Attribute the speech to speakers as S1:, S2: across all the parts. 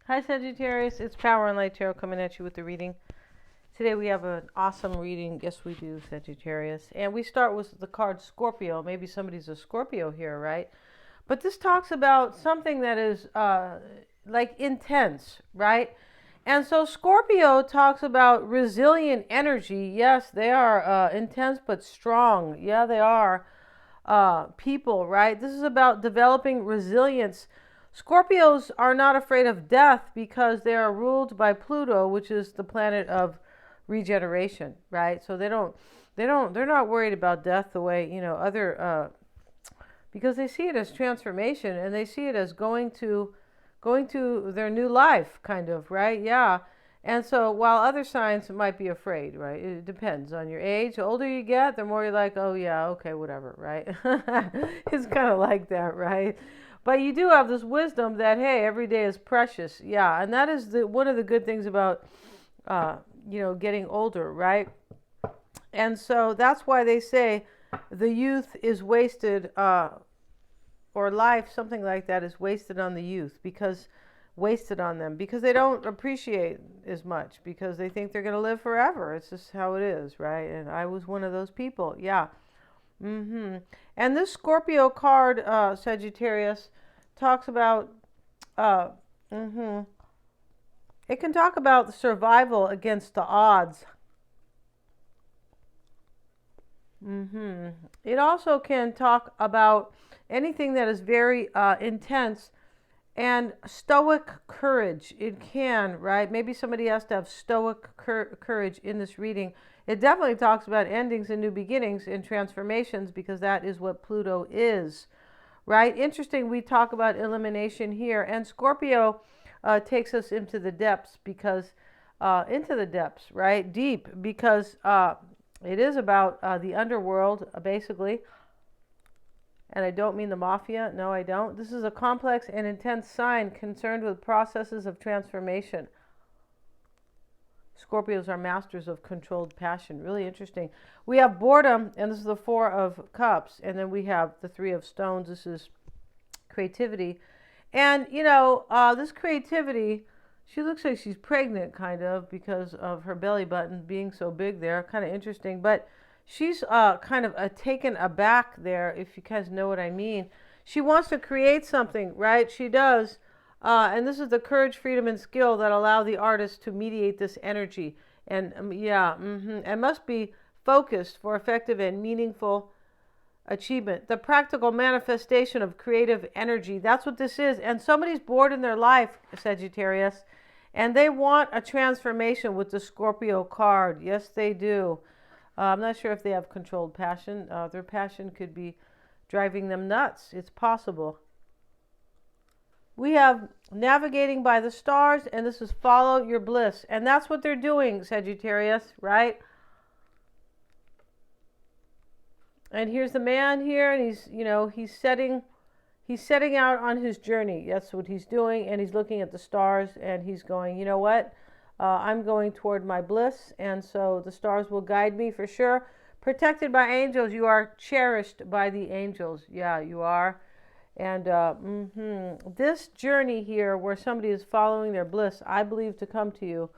S1: Hi Sagittarius, it's Power and Light Tarot coming at you with the reading. Today we have an awesome reading. Yes, we do, Sagittarius. And we start with the card Scorpio. Maybe somebody's a Scorpio here, right? But this talks about something that is like intense, right? And so Scorpio talks about resilient energy. Yes, they are intense but strong. Yeah, they are people, right? This is about developing resilience. Scorpios are not afraid of death because they are ruled by Pluto, which is the planet of regeneration, right? So they're not worried about death the way, other, because they see it as transformation and they see it as going to their new life, kind of, right? Yeah. And so while other signs might be afraid, right? It depends on your age. The older you get, the more you're like, oh yeah, okay, whatever, right? It's kind of like that, right? But you do have this wisdom that, hey, every day is precious. Yeah. And that is one of the good things about, getting older, right? And so that's why they say the youth is wasted, or life, something like that, is wasted on the youth, because wasted on them because they don't appreciate as much because they think they're going to live forever. It's just how it is, right? And I was one of those people. Yeah. And this Scorpio card, Sagittarius, talks about uh it can talk about survival against the odds. It also can talk about anything that is very intense and stoic courage. It can, right? Maybe somebody has to have stoic courage in this reading. It definitely talks about endings and new beginnings and transformations because that is what Pluto is, right? Interesting, we talk about elimination here. And Scorpio takes us into the depths because, right? Deep, because it is about the underworld, basically. And I don't mean the mafia. No, I don't. This is a complex and intense sign concerned with processes of transformation. Scorpios are masters of controlled passion. Really interesting. We have boredom, and this is the Four of Cups. And then we have the Three of Stones. This is creativity. And, this creativity, she looks like she's pregnant, kind of, because of her belly button being so big there. Kind of interesting. But she's kind of taken aback there, if you guys know what I mean. She wants to create something, right? She does. And this is the courage, freedom, and skill that allow the artist to mediate this energy. And and must be focused for effective and meaningful achievement. The practical manifestation of creative energy. That's what this is. And somebody's bored in their life, Sagittarius, and they want a transformation with the Scorpio card. Yes, they do. I'm not sure if they have controlled passion. Their passion could be driving them nuts. It's possible. We have navigating by the stars, and this is follow your bliss. And that's what they're doing, Sagittarius, right? And here's the man here, and he's setting out on his journey. That's what he's doing, and he's looking at the stars, and he's going, you know what? I'm going toward my bliss, and so the stars will guide me for sure. Protected by angels. You are cherished by the angels. Yeah, you are. And this journey here, where somebody is following their bliss, I believe to come to you,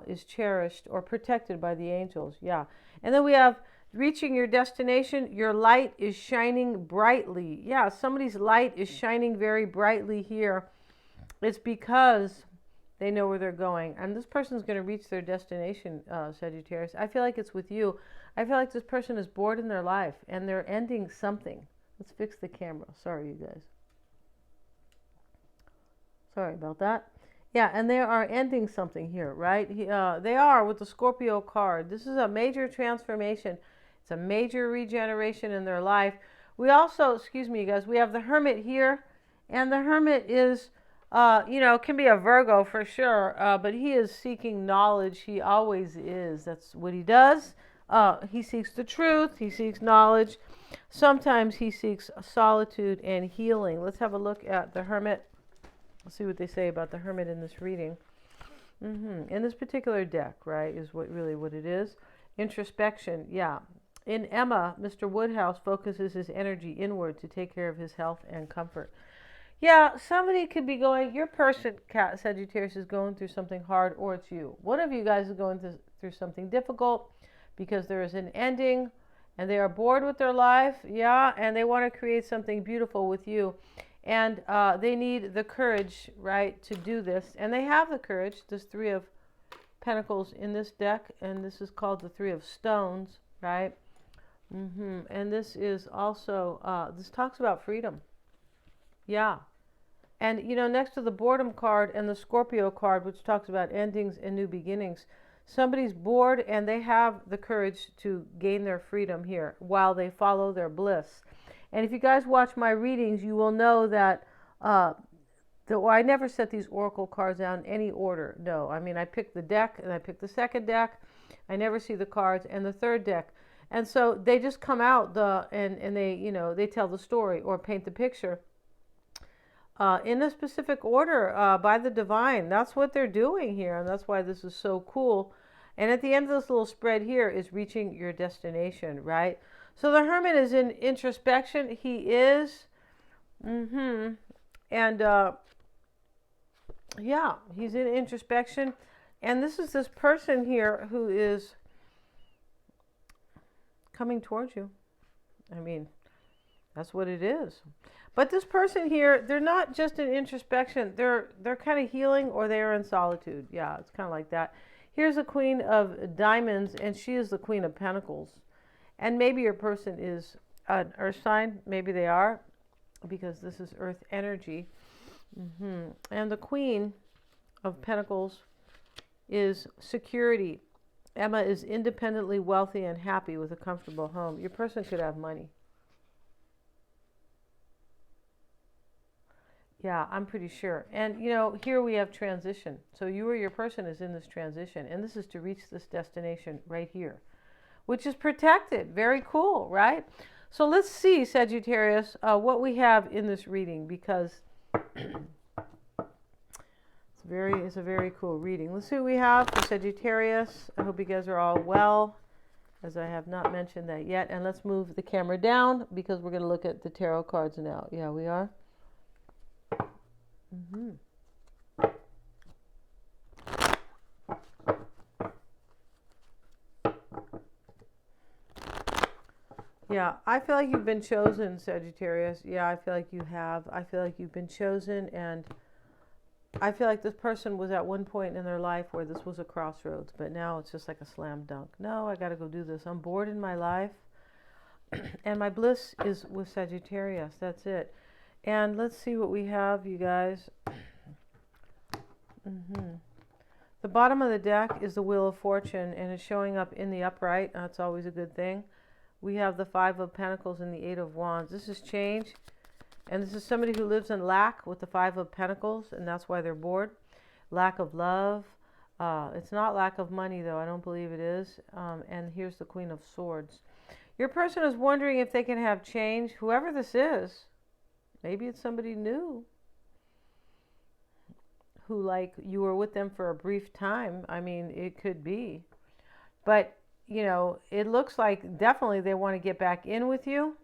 S1: is cherished or protected by the angels. Yeah. And then we have reaching your destination. Your light is shining brightly. Yeah, somebody's light is shining very brightly here. It's because they know where they're going. And this person is going to reach their destination, Sagittarius. I feel like it's with you. I feel like this person is bored in their life and they're ending something. Let's fix the camera. Sorry, you guys. Sorry about that. Yeah, and they are ending something here, right? They are with the Scorpio card. This is a major transformation. It's a major regeneration in their life. We also, excuse me, you guys, we have the Hermit here. And the Hermit is, can be a Virgo for sure, but he is seeking knowledge. He always is. That's what he does. He seeks the truth. He seeks knowledge. Sometimes he seeks solitude and healing. Let's have a look at the Hermit. Let's see what they say about the Hermit in this reading. In this particular deck, right, is what it is. Introspection, yeah. In Emma, Mr. Woodhouse focuses his energy inward to take care of his health and comfort. Yeah, somebody could be going, your person, Sagittarius, is going through something hard, or it's you. One of you guys is going through something difficult because there is an ending and they are bored with their life. Yeah, and they want to create something beautiful with you. And they need the courage, right, to do this. And they have the courage. There's Three of Pentacles in this deck, and this is called the Three of Stones, right? And this is also, this talks about freedom. Yeah. And, you know, next to the boredom card and the Scorpio card, which talks about endings and new beginnings, somebody's bored and they have the courage to gain their freedom here while they follow their bliss. And if you guys watch my readings, you will know that I never set these oracle cards out in any order. No, I mean, I pick the deck and I pick the second deck. I never see the cards and the third deck. And so they just come out and they, you know, they tell the story or paint the picture in a specific order by the divine. That's what they're doing here, and that's why this is so cool. And at the end of this little spread here is reaching your destination, right? So the Hermit is in introspection. He is. And yeah, he's in introspection. And this is this person here who is coming towards you. I mean, that's what it is. But this person here, they're not just in introspection. They're kind of healing, or they are in solitude. Yeah, it's kind of like that. Here's a Queen of Diamonds, and she is the Queen of Pentacles. And maybe your person is an earth sign. Maybe they are, because this is earth energy. And the Queen of Pentacles is security. Emma is independently wealthy and happy with a comfortable home. Your person could have money. Yeah, I'm pretty sure. And, you know, here we have transition. So you or your person is in this transition. And this is to reach this destination right here, which is protected. Very cool, right? So let's see, Sagittarius, what we have in this reading, because it's a very cool reading. Let's see what we have for Sagittarius. I hope you guys are all well, as I have not mentioned that yet. And let's move the camera down, because we're going to look at the tarot cards now. Yeah, we are. Yeah, I feel like you've been chosen, Sagittarius. Yeah, I feel like you have. I feel like you've been chosen, and I feel like this person was at one point in their life where this was a crossroads, but now it's just like a slam dunk. No, I got to go do this. I'm bored in my life, and my bliss is with Sagittarius. That's it. And let's see what we have, you guys. The bottom of the deck is the Wheel of Fortune, and it's showing up in the upright. That's always a good thing. We have the Five of Pentacles and the Eight of Wands. This is change, and this is somebody who lives in lack with the Five of Pentacles, and that's why they're bored. Lack of love. It's not lack of money, though. I don't believe it is. And here's the Queen of Swords. Your person is wondering if they can have change. Whoever this is, maybe it's somebody new, who, like, you were with them for a brief time. I mean, it could be. But, you know, it looks like definitely they want to get back in with you.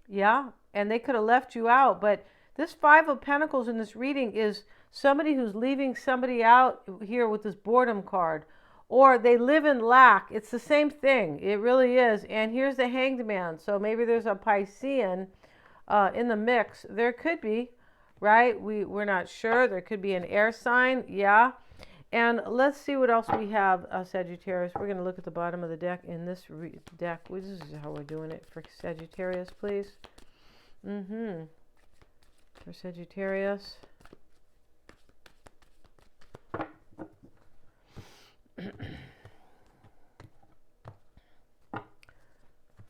S1: Yeah, and they could have left you out. But this Five of Pentacles in this reading is somebody who's leaving somebody out here with this boredom card. Or they live in lack. It's the same thing. It really is. And here's the Hanged Man. So maybe there's a Piscean in the mix. There could be. Right? We're not sure. There could be an air sign. Yeah. And let's see what else we have, Sagittarius. We're going to look at the bottom of the deck in this deck. This is how we're doing it for Sagittarius, please. For Sagittarius.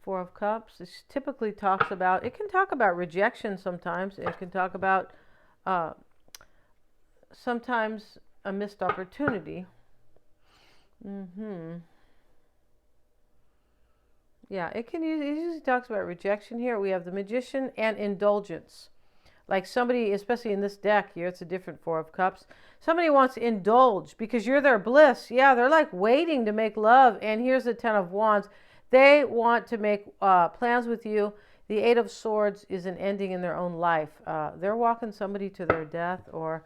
S1: Four of Cups. This typically talks about, it can talk about rejection sometimes. It can talk about sometimes a missed opportunity. Yeah, it usually talks about rejection here. We have the Magician and indulgence. Like somebody, especially in this deck here, it's a different Four of Cups. Somebody wants to indulge because you're their bliss. Yeah, they're like waiting to make love. And here's the Ten of Wands. They want to make plans with you. The Eight of Swords is an ending in their own life. They're walking somebody to their death, or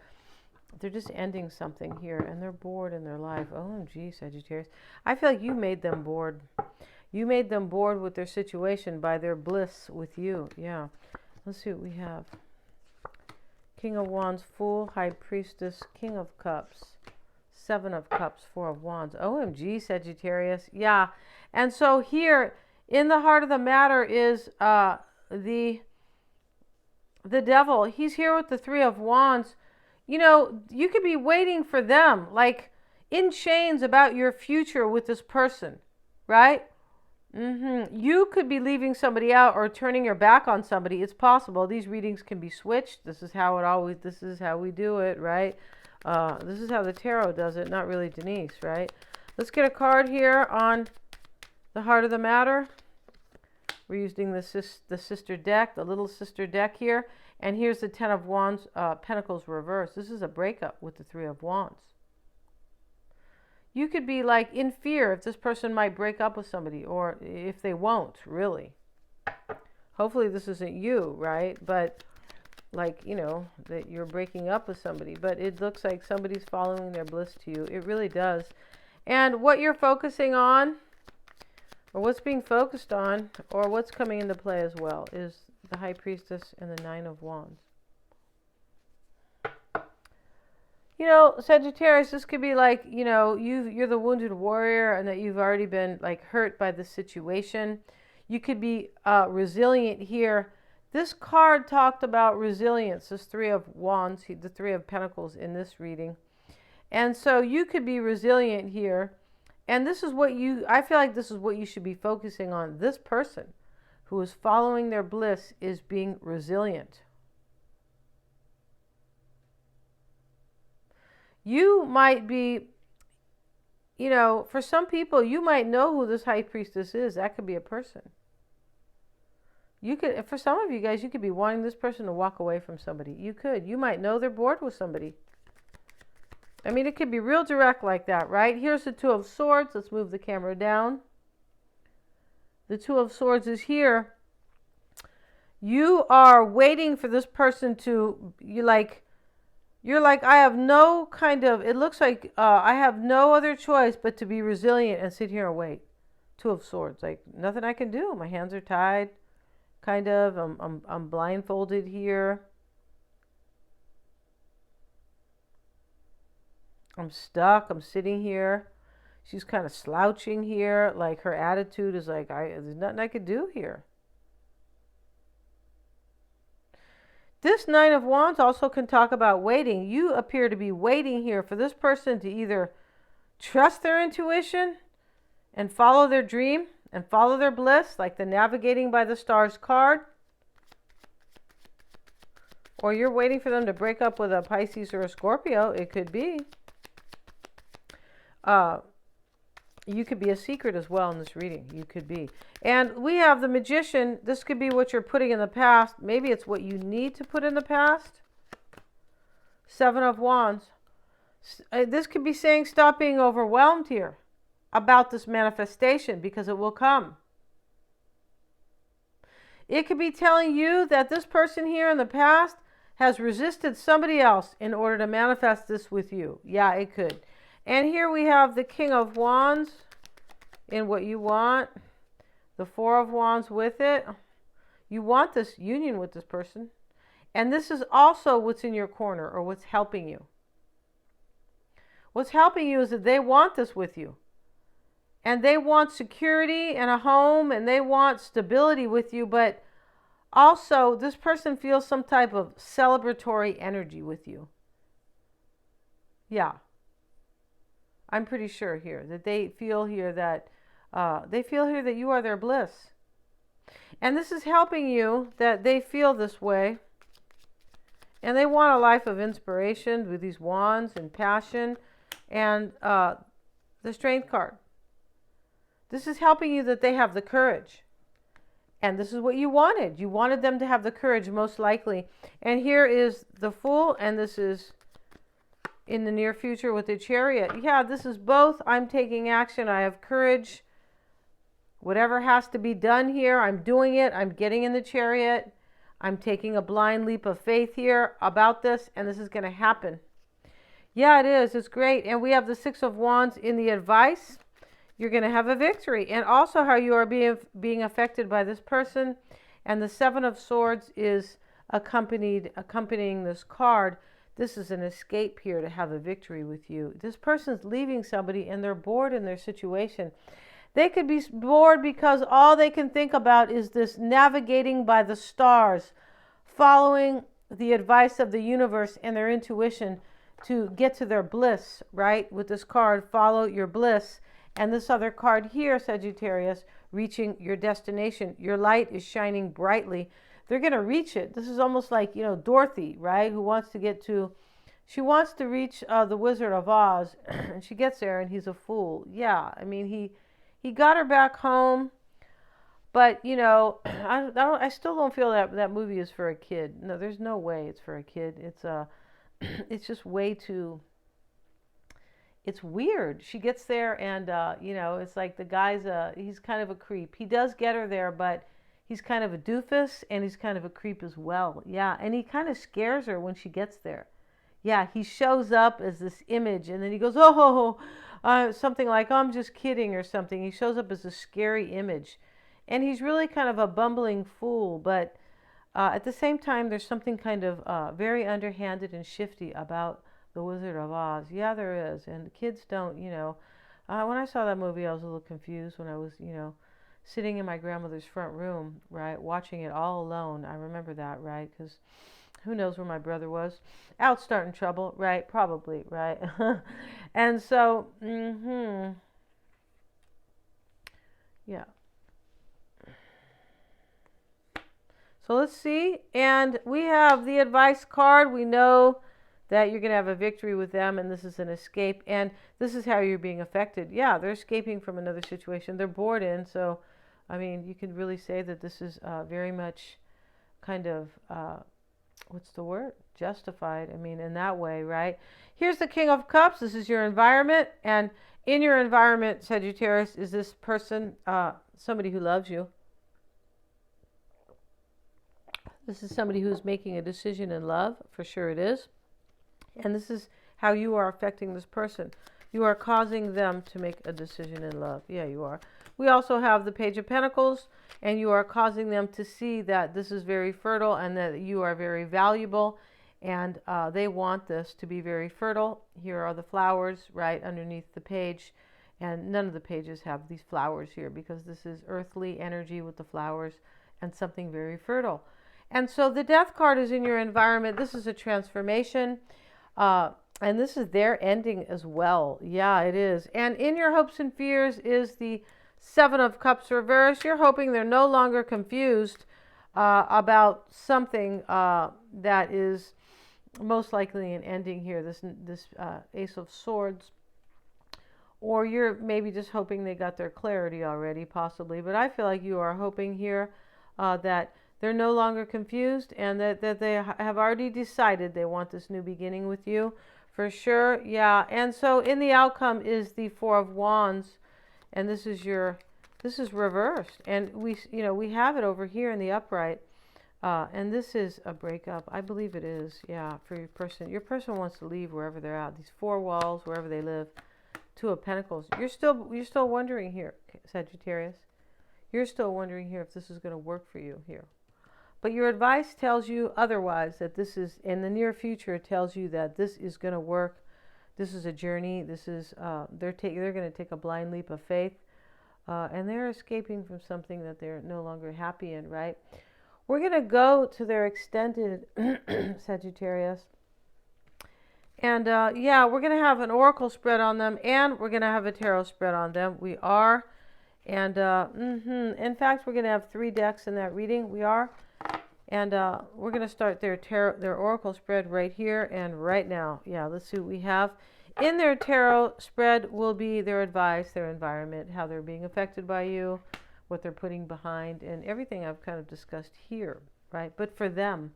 S1: they're just ending something here, and they're bored in their life. OMG, Sagittarius. I feel like you made them bored. You made them bored with their situation by their bliss with you. Yeah. Let's see what we have. King of Wands, Fool, High Priestess, King of Cups, Seven of Cups, Four of Wands. OMG, Sagittarius. Yeah. And so here, in the heart of the matter is the devil. He's here with the Three of Wands. You know, you could be waiting for them, like in chains about your future with this person, right? You could be leaving somebody out or turning your back on somebody. It's possible. These readings can be switched. This is how we do it, right? This is how the tarot does it, not really Denise, right? Let's get a card here on the heart of the matter. We're using the sister deck, the little sister deck here. And here's the Ten of Wands, Pentacles reversed. This is a breakup with the Three of Wands. You could be like in fear if this person might break up with somebody, or if they won't, really. Hopefully this isn't you, right? But like, you know, that you're breaking up with somebody. But it looks like somebody's following their bliss to you. It really does. And what you're focusing on, or what's being focused on, or what's coming into play as well, is the High Priestess and the Nine of Wands. You know, Sagittarius, this could be like, you know, you're the wounded warrior and that you've already been like hurt by the situation. You could be resilient here. This card talked about resilience, this Three of Wands, the Three of Pentacles in this reading. And so you could be resilient here. And this is what I feel like this is what you should be focusing on. This person who is following their bliss is being resilient. You might be, you know, for some people, you might know who this High Priestess is. That could be a person. You could, for some of you guys, you could be wanting this person to walk away from somebody. You could. You might know they're bored with somebody. I mean, it could be real direct like that, right? Here's the Two of Swords. Let's move the camera down. The Two of Swords is here. You are waiting for this person to, you're like, I have no kind of, it looks like I have no other choice but to be resilient and sit here and wait. Two of Swords, like nothing I can do. My hands are tied, kind of. I'm blindfolded here. I'm stuck. I'm sitting here. She's kind of slouching here. Like her attitude is like, there's nothing I could do here. This Nine of Wands also can talk about waiting. You appear to be waiting here for this person to either trust their intuition and follow their dream and follow their bliss, like the Navigating by the Stars card, or you're waiting for them to break up with a Pisces or a Scorpio. It could be. You could be a secret as well in this reading. You could be. And we have the Magician. This could be what you're putting in the past. Maybe it's what you need to put in the past. Seven of Wands. This could be saying stop being overwhelmed here about this manifestation, because it will come. It could be telling you that this person here in the past has resisted somebody else in order to manifest this with you. Yeah, it could. And here we have the King of Wands in what you want. The Four of Wands with it. You want this union with this person. And this is also what's in your corner, or what's helping you. What's helping you is that they want this with you. And they want security and a home, and they want stability with you. But also, this person feels some type of celebratory energy with you. Yeah. I'm pretty sure here that they feel here that you are their bliss. And this is helping you that they feel this way. And they want a life of inspiration with these wands and passion and the Strength card. This is helping you that they have the courage. And this is what you wanted. You wanted them to have the courage, most likely. And here is the Fool, and this is in the near future with the Chariot. Yeah, this is both. I'm taking action. I have courage. Whatever has to be done here, I'm doing it. I'm getting in the chariot. I'm taking a blind leap of faith here about this, and this is going to happen. Yeah, it is. It's great. And we have the Six of Wands in the advice. You're going to have a victory. And also how you are being affected by this person. And the Seven of Swords is accompanying this card. This is an escape here to have a victory with you. This person's leaving somebody and they're bored in their situation. They could be bored because all they can think about is this navigating by the stars, following the advice of the universe and their intuition to get to their bliss, right? With this card, follow your bliss. And this other card here, Sagittarius, reaching your destination. Your light is shining brightly. They're going to reach it. This is almost like, Dorothy, right? Who wants to get to, she wants to reach the Wizard of Oz. And she gets there and he's a fool. Yeah, I mean, he got her back home. But, I still don't feel that movie is for a kid. No, there's no way it's for a kid. It's just way too, it's weird. She gets there and, it's like the guy's he's kind of a creep. He does get her there, but he's kind of a doofus and he's kind of a creep as well. Yeah, and he kind of scares her when she gets there. Yeah, he shows up as this image and then he goes, something like, I'm just kidding or something. He shows up as a scary image. And he's really kind of a bumbling fool, but at the same time, there's something kind of very underhanded and shifty about the Wizard of Oz. Yeah, there is. And kids don't, when I saw that movie, I was a little confused when I was, sitting in my grandmother's front room, right, watching it all alone. I remember that, right, because who knows where my brother was. Out starting trouble, right, probably, right. And so, yeah. So let's see, and we have the advice card. We know that you're going to have a victory with them, and this is an escape, and this is how you're being affected. Yeah, they're escaping from another situation. They're bored in, so, I mean, you could really say that this is very much kind of, what's the word? Justified, I mean, in that way, right? Here's the King of Cups. This is your environment, and in your environment, Sagittarius, is this person, somebody who loves you. This is somebody who's making a decision in love, for sure it is. And this is how you are affecting this person. You are causing them to make a decision in love. Yeah, you are. We also have the Page of Pentacles, and you are causing them to see that this is very fertile and that you are very valuable, and they want this to be very fertile. Here are the flowers right underneath the page, and none of the pages have these flowers here because this is earthly energy with the flowers and something very fertile. And so the Death card is in your environment. This is a transformation. And this is their ending as well. Yeah, it is. And in your hopes and fears is the Seven of Cups reversed. You're hoping they're no longer confused about something that is most likely an ending here, this Ace of Swords. Or you're maybe just hoping they got their clarity already, possibly. But I feel like you are hoping here that they're no longer confused and that they have already decided they want this new beginning with you. For sure, yeah. And so in the outcome is the Four of Wands. And this is reversed. And we have it over here in the upright. And this is a breakup. I believe it is, yeah, for your person. Your person wants to leave wherever they're at. These four walls, wherever they live. Two of Pentacles. You're still wondering here, Sagittarius. You're still wondering here if this is going to work for you here. But your advice tells you otherwise, that this is, in the near future, it tells you that this is going to work. This is a journey. This is, they're going to take a blind leap of faith. And they're escaping from something that they're no longer happy in, right? We're going to go to their extended Sagittarius. And yeah, we're going to have an oracle spread on them, and we're going to have a tarot spread on them. We are. And in fact, we're going to have 3 decks in that reading. We are. And we're going to start their oracle spread right here and right now. Yeah, let's see what we have. In their tarot spread will be their advice, their environment, how they're being affected by you, what they're putting behind, and everything I've kind of discussed here, right? But for them,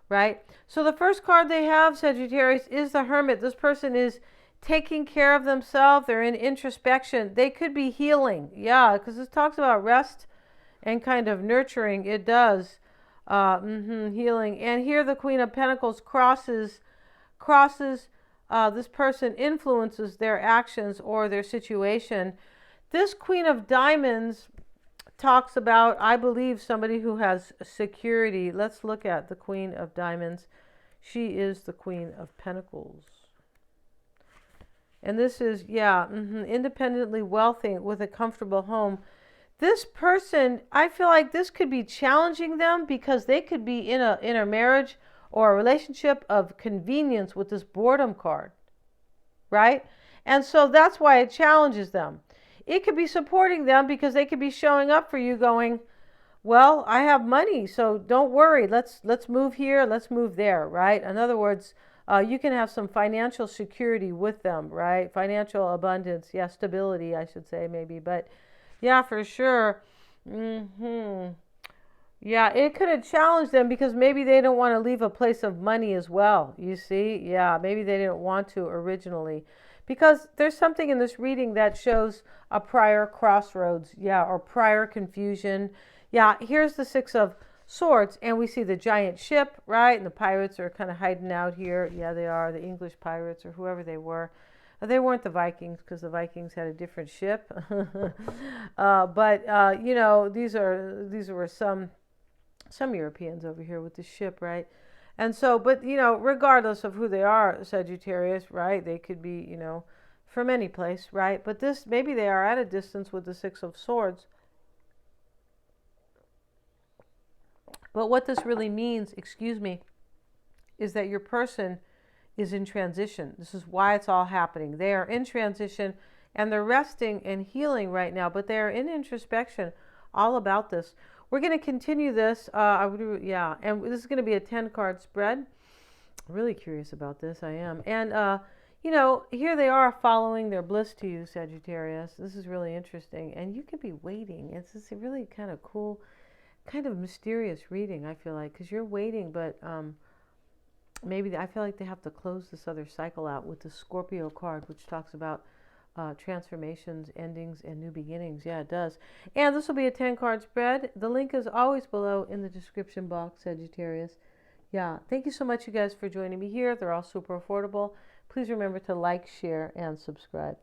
S1: right? So the first card they have, Sagittarius, is the Hermit. This person is taking care of themselves. They're in introspection. They could be healing. Yeah, because this talks about rest and kind of nurturing. It does. Healing. And here the Queen of Pentacles crosses this person influences their actions or their situation. This Queen of Diamonds talks about, I believe, somebody who has security. Let's look at the Queen of Diamonds. She is the Queen of Pentacles. And this is, independently wealthy with a comfortable home. This person, I feel like this could be challenging them because they could be in a marriage or a relationship of convenience with this boredom card, right? And so that's why it challenges them. It could be supporting them because they could be showing up for you going, well, I have money, so don't worry. Let's move here. Let's move there, right? In other words, you can have some financial security with them, right? Financial abundance. Yeah, stability, I should say, maybe. But yeah, for sure. Yeah, it could have challenged them because maybe they don't want to leave a place of money as well. You see? Yeah, maybe they didn't want to originally. Because there's something in this reading that shows a prior crossroads, or prior confusion. Yeah, here's the Six of Swords, and we see the giant ship, right? And the pirates are kind of hiding out here. Yeah, they are, the English pirates or whoever they were. They weren't the Vikings because the Vikings had a different ship. But these were some Europeans over here with the ship, right? And so, but, regardless of who they are, Sagittarius, right? They could be, from any place, right? But maybe they are at a distance with the Six of Swords. But what this really means, is that your person is in transition. This is why it's all happening. They are in transition and they're resting and healing right now, but they are in introspection all about this. We're going to continue this. And this is going to be a 10-card spread. I'm really curious about this. I am. And, here they are following their bliss to you, Sagittarius. This is really interesting. And you could be waiting. It's just a really kind of cool, kind of mysterious reading, I feel like, because you're waiting, but maybe I feel like they have to close this other cycle out with the Scorpio card, which talks about transformations, endings, and new beginnings. Yeah, it does. And this will be a 10-card spread. The link is always below in the description box, Sagittarius. Yeah, thank you so much, you guys, for joining me here. They're all super affordable. Please remember to like, share, and subscribe.